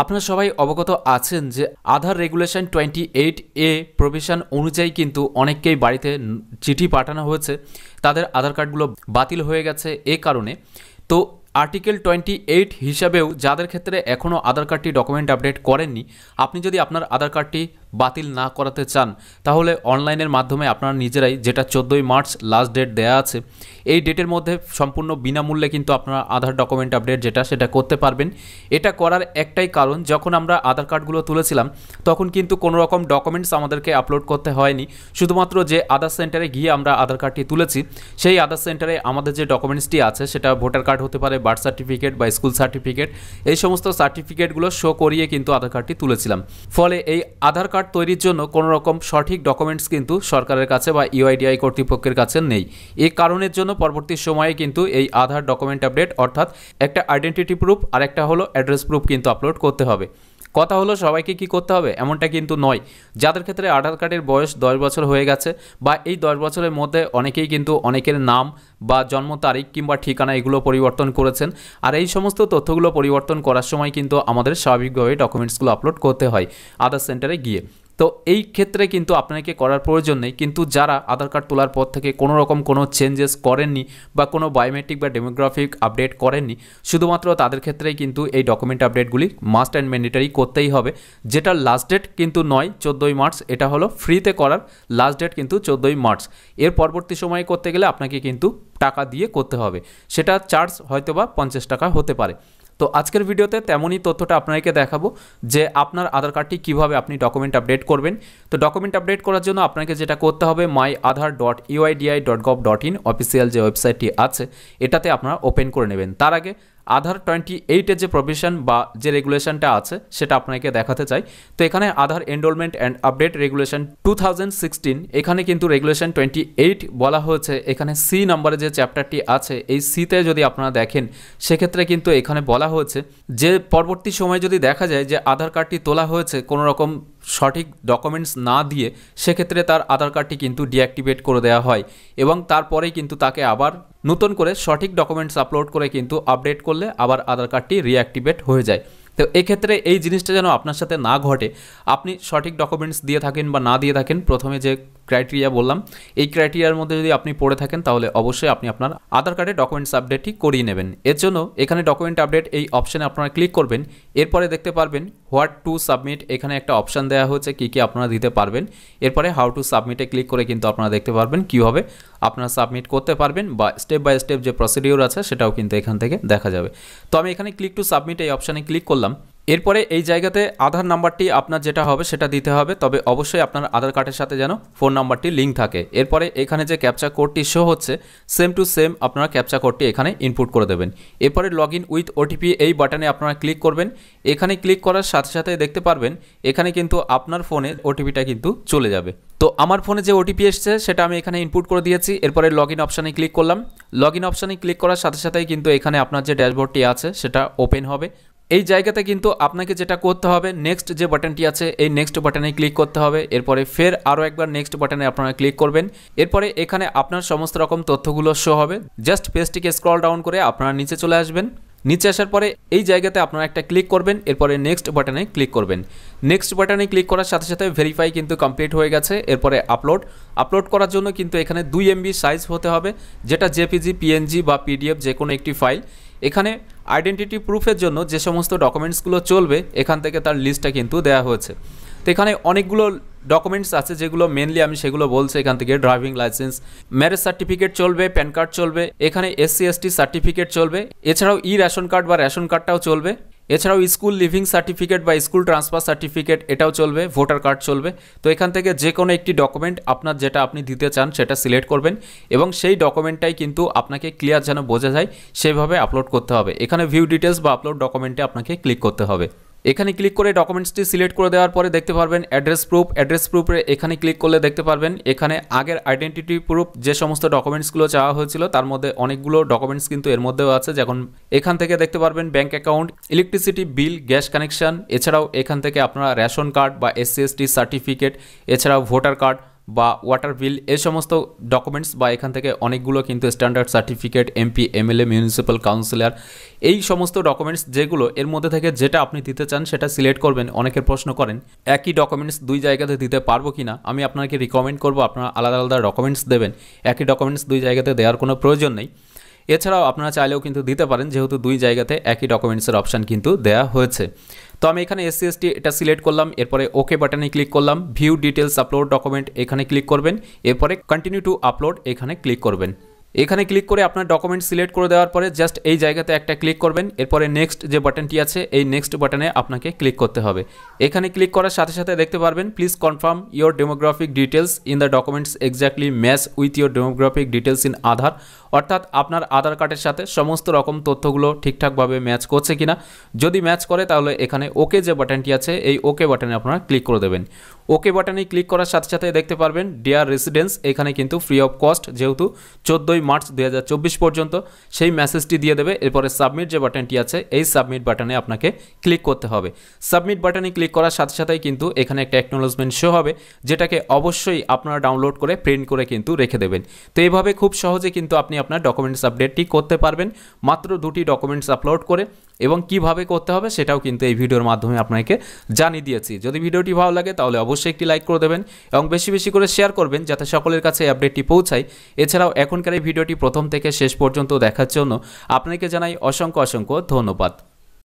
আপনারা সবাই অবগত আছেন যে আধার রেগুলেশন 28A প্রভিশন অনুযায়ী কিন্তু অনেককেই বাড়িতে চিঠি পাঠানো হয়েছে, তাদের আধার কার্ডগুলো বাতিল হয়ে গেছে এই কারণে। তো আর্টিকেল 28 হিসাবেও যাদের ক্ষেত্রে এখনও আধার কার্ডটি ডকুমেন্ট আপডেট করেননি, আপনি যদি আপনার আধার কার্ডটি বাতিল না করাতে চান তাহলে অনলাইনের মাধ্যমে আপনারা নিজেরাই, যেটা 14ই মার্চ লাস্ট ডেট দেয়া আছে, এই ডেটের মধ্যে সম্পূর্ণ বিনামূল্যে কিন্তু আপনারা আধার ডকুমেন্ট আপডেট সেটা করতে পারবেন। এটা করার একটাই কারণ, যখন আমরা আধার কার্ডগুলো তুলেছিলাম তখন কিন্তু কোনো রকম ডকুমেন্টস আমাদেরকে আপলোড করতে হয়নি, শুধুমাত্র যে আধার সেন্টারে গিয়ে আমরা আধার কার্ডটি তুলেছি সেই আধার সেন্টারে আমাদের যে ডকুমেন্টসটি আছে সেটা ভোটার কার্ড হতে পারে, বার্থ সার্টিফিকেট বা স্কুল সার্টিফিকেট, এই সমস্ত সার্টিফিকেটগুলো শো করিয়ে কিন্তু আধার কার্ডটি তুলেছিলাম। ফলে এই আধার কার্ড তৈরির জন্য কোনো রকম সঠিক ডকুমেন্টস কিন্তু সরকারের কাছে বা ইউআইডিআই কর্তৃপক্ষের কাছে নেই। এই কারণের জন্য পরবর্তী সময়ে কিন্তু এই আধার ডকুমেন্ট আপডেট অর্থাৎ একটা আইডেন্টিটি প্রুফ আর একটা হলো অ্যাড্রেস প্রুফ কিন্তু আপলোড করতে হবে। কথা হলো সবাইকে কি করতে হবে এমনটা কিন্তু নয়। যাদের ক্ষেত্রে আধার কার্ডের বয়স 10 বছর হয়ে গেছে বা এই 10 বছরের মধ্যে অনেকেই কিন্তু অনেকের নাম বা জন্ম তারিখ কিংবা ঠিকানা এগুলো পরিবর্তন করেছেন, আর এই সমস্ত তথ্যগুলো পরিবর্তন করার সময় কিন্তু আমাদের স্বাভাবিকভাবে ডকুমেন্টসগুলো আপলোড করতে হয় আধার সেন্টারে গিয়ে। তো এই ক্ষেত্রে কিন্তু আপনাকে করার প্রয়োজন নেই, কিন্তু যারা আধার কার্ড তোলার পর থেকে কোনো রকম কোনো চেঞ্জেস করেননি বা কোনো বায়োমেট্রিক বা ডেমোগ্রাফিক আপডেট করেননি, শুধুমাত্র তাদের ক্ষেত্রেই কিন্তু এই ডকুমেন্ট আপডেটগুলি মাস্ট অ্যান্ড ম্যান্ডেটরি করতেই হবে। যেটা লাস্ট ডেট কিন্তু নয় 14ই মার্চ, এটা হলো ফ্রিতে করার লাস্ট ডেট কিন্তু 14ই মার্চ। এর পরবর্তী সময়ে করতে গেলে আপনাকে কিন্তু টাকা দিয়ে করতে হবে, সেটা চার্জ হয়তোবা 50 টাকা হতে পারে। তো আজকের ভিডিওতে তেমনই তথ্যটা আপনাকে দেখাবো যে আপনার আধার কার্ডটি কীভাবে আপনি ডকুমেন্ট আপডেট করবেন। তো ডকুমেন্ট আপডেট করার জন্য আপনাকে যেটা করতে হবে, myaadhar.uidi.gov.in অফিসিয়াল যে ওয়েবসাইটটি আছে এটাতে আপনারা ওপেন করে নেবেন। তার আগে আধার 28-এর যে প্রভিশন বা যে রেগুলেশনটা আছে সেটা আপনাকে দেখাতে চাই। তো এখানে আধার এনরোলমেন্ট অ্যান্ড আপডেট রেগুলেশন 2016, এখানে কিন্তু রেগুলেশন 28 বলা হয়েছে। এখানে সি নম্বরে যে চ্যাপ্টারটি আছে এই সিতে যদি আপনারা দেখেন সেক্ষেত্রে কিন্তু এখানে বলা হয়েছে যে পরবর্তী সময় যদি দেখা যায় যে আধার কার্ডটি তোলা হয়েছে কোনো রকম সঠিক ডকুমেন্টস না দিয়ে, সেক্ষেত্রে তার আধার কার্ডটি কিন্তু ডিঅ্যাক্টিভেট করে দেওয়া হয় এবং তারপরেই কিন্তু তাকে আবার নতুন করে সঠিক ডকুমেন্টস আপলোড করে কিন্তু আপডেট করলে আবার আধার কার্ডটি রিঅ্যাক্টিভেট হয়ে যায়। তো এক্ষেত্রে এই জিনিসটা যেন আপনার সাথে না ঘটে, আপনি সঠিক ডকুমেন্টস দিয়ে থাকেন বা না দিয়ে থাকেন, প্রথমে যে ক্রাইটেরিয়া বললাম এই ক্রাইটেরিয়ার মধ্যে যদি আপনি পড়ে থাকেন তাহলে অবশ্যই আপনি আপনার আধার কার্ডে ডকুমেন্টস আপডেটটি করিয়ে নেবেন। এর জন্য এখানে ডকুমেন্ট আপডেট এই অপশানে আপনারা ক্লিক করবেন। এরপরে দেখতে পারবেন হোয়াট টু সাবমিট, এখানে একটা অপশান দেওয়া হচ্ছে কী কী আপনারা দিতে পারবেন। এরপরে হাউ টু সাবমিটে ক্লিক করে কিন্তু আপনারা দেখতে পারবেন কীভাবে আপনারা সাবমিট করতে পারবেন বা স্টেপ বাই স্টেপ যে প্রসিডিওর আছে সেটাও কিন্তু এখান থেকে দেখা যাবে। তো আমি এখানে ক্লিক টু সাবমিট এই অপশানে ক্লিক করলাম। এরপরে এই জায়গাতে আধার নাম্বারটি আপনার যেটা হবে সেটা দিতে হবে, তবে অবশ্যই আপনার আধার কার্ডের সাথে যেন ফোন নাম্বারটি লিঙ্ক থাকে। এরপরে এখানে যে ক্যাপচা কোডটি শো হচ্ছে সেম টু সেম আপনারা ক্যাপচা কোডটি এখানে ইনপুট করে দেবেন। এরপরে লগ ইন উইথ ওটিপি এই বাটনে আপনারা ক্লিক করবেন। এখানে ক্লিক করার সাথে সাথে দেখতে পারবেন এখানে কিন্তু আপনার ফোনে ওটিপিটা কিন্তু চলে যাবে। তো আমার ফোনে যে ওটিপি এসছে সেটা আমি এখানে ইনপুট করে দিয়েছি। এরপরে লগ ইন অপশানে ক্লিক করলাম। লগ ইন অপশানে ক্লিক করার সাথে সাথেই কিন্তু এখানে আপনার যে ড্যাশবোর্ডটি আছে সেটা ওপেন হবে। এই জায়গাতে কিন্তু আপনাকে যেটা করতে হবে, নেক্সট যে বাটনটি আছে এই নেক্সট বাটনে ক্লিক করতে হবে। এরপরে ফের আরও একবার নেক্সট বাটনে আপনারা ক্লিক করবেন। এরপরে এখানে আপনার সমস্ত রকম তথ্যগুলো শো হবে। জাস্ট পেজটিকে স্ক্রল ডাউন করে আপনারা নিচে চলে আসবেন। নিচে আসার পরে এই জায়গাতে আপনারা একটা ক্লিক করবেন। এরপরে নেক্সট বাটনে ক্লিক করবেন। নেক্সট বাটনে ক্লিক করার সাথে সাথে ভেরিফাই কিন্তু কমপ্লিট হয়ে গেছে। এরপরে আপলোড করার জন্য কিন্তু এখানে 2 MB সাইজ হতে হবে, যেটা জেপিজি, পিএনজি বা পিডিএফ যে কোনো একটি ফাইল। এখানে আইডেন্টিটি প্রুফের জন্য যে সমস্ত ডকুমেন্টসগুলো চলবে এখান থেকে তার লিস্টটা কিন্তু দেওয়া হয়েছে। তো এখানে অনেকগুলো ডকুমেন্টস আছে যেগুলো মেনলি আমি সেগুলো বলছি। এখান থেকে ড্রাইভিং লাইসেন্স, ম্যারেজ সার্টিফিকেট চলবে, প্যান কার্ড চলবে, এখানে SC/ST সার্টিফিকেট চলবে, এছাড়াও রেশন কার্ড বা রেশন কার্ডটাও চলবে, এছাড়াও স্কুল লিভিং সার্টিফিকেট বা স্কুল ট্রান্সফার সার্টিফিকেট এটাও চলবে, ভোটার কার্ড চলবে। তো এখান থেকে যে কোনো একটি ডকুমেন্ট আপনার যেটা আপনি দিতে চান সেটা সিলেক্ট করবেন এবং সেই ডকুমেন্টটাই কিন্তু আপনাকে ক্লিয়ার যেন বোঝা যায় সেভাবে আপলোড করতে হবে। এখানে ভিউ ডিটেলস বা আপলোড ডকুমেন্টে আপনাকে ক্লিক করতে হবে। এখানে ক্লিক করে ডকুমেন্টসটি সিলেক্ট করে দেওয়ার পরে দেখতে পারবেন অ্যাড্রেস প্রুফে এখানে ক্লিক করলে দেখতে পারবেন এখানে আগের আইডেন্টিটি প্রুফ যে সমস্ত ডকুমেন্টসগুলো চাওয়া হয়েছিল তার মধ্যে অনেকগুলো ডকুমেন্টস কিন্তু এর মধ্যেও আছে। যেমন এখান থেকে দেখতে পারবেন bank account, electricity bill, gas connection, এছাড়াও এখান থেকে আপনারা রেশন কার্ড বা SC/ST সার্টিফিকেট, এছাড়াও ভোটার কার্ড বা ওয়াটার বিল এই সমস্ত ডকুমেন্টস বা এখান থেকে অনেকগুলো কিন্তু standard certificate, MP, MLA, municipal councillor এই সমস্ত ডকুমেন্টস যেগুলো এর মধ্যে থেকে যেটা আপনি দিতে চান সেটা সিলেক্ট করবেন। অনেকের প্রশ্ন করেন একই ডকুমেন্টস দুই জায়গাতে দিতে পারবো কিনা, আমি আপনাকে রিকমেন্ড করবো আপনারা আলাদা আলাদা ডকুমেন্টস দেবেন, একই ডকুমেন্টস দুই জায়গাতে দেওয়ার কোনো প্রয়োজন নেই। এছাড়াও আপনারা চাইলেও কিন্তু দিতে পারেন, যেহেতু দুই জায়গাতে একই ডকুমেন্টসের অপশান কিন্তু দেওয়া হয়েছে। তো আমি এখানে এসসি এসটি এটা সিলেক্ট করলাম, এরপরে ওকে বাটনে ক্লিক করলাম, ভিউ ডিটেলস আপলোড ডকুমেন্ট এখানে ক্লিক করবেন, এরপরে কন্টিনিউ টু আপলোড এখানে ক্লিক করবেন। এখানে ক্লিক করে আপনার ডকুমেন্ট সিলেক্ট করে দেওয়ার পরে জাস্ট এই জায়গাতে একটা ক্লিক করবেন, এরপরে নেক্সট যে বাটনটি আছে এই নেক্সট বাটনে আপনাকে ক্লিক করতে হবে। এখানে ক্লিক করার সাথে সাথে দেখতে পারবেন please confirm your demographic details in the documents exactly match with your demographic details in Aadhaar, অর্থাৎ আপনার আধার কার্ডের সাথে সমস্ত রকম তথ্যগুলো ঠিকঠাকভাবে ম্যাচ করছে কিনা। যদি ম্যাচ করে তাহলে এখানে ওকে যে বাটনটি আছে এই ওকে বাটনে আপনারা ক্লিক করে দেবেন। ওকে বাটনে ক্লিক করার সাথে সাথে দেখতে পারবেন ডিয়ার রেসিডেন্স এখানে কিন্তু ফ্রি অফ কস্ট, যেহেতু 14 মার্চ 2024 পর্যন্ত সেই মেসেজটি দিয়ে দেবে। এরপরে সাবমিট যে বাটনটি আছে এই সাবমিট বাটনে আপনাকে ক্লিক করতে হবে। সাবমিট বাটনে ক্লিক করার সাথে সাথেই কিন্তু এখানে একটা অ্যাকনোলেজমেন্ট শো হবে, যেটাকে অবশ্যই আপনারা ডাউনলোড করে প্রিন্ট করে কিন্তু রেখে দেবেন। তো এইভাবে খুব সহজে কিন্তু আপনি আপনার ডকুমেন্টস আপডেটটি করতে পারবেন মাত্র 2টি ডকুমেন্টস আপলোড করে, এবং কিভাবে করতে হবে সেটাও কিন্তু এই ভিডিওর মাধ্যমে আপনাকে জানিয়ে দিয়েছি। যদি ভিডিওটি ভালো লাগে তাহলে অবশ্যই একটি লাইক করে দেবেন এবং বেশি বেশি করে শেয়ার করবেন যাতে সকলের কাছে এই আপডেটটি পৌঁছায়। এছাড়াও এখনকার এই ভিডিওটি প্রথম থেকে শেষ পর্যন্ত দেখার জন্য আপনাকে জানাই অসংখ্য অসংখ্য ধন্যবাদ।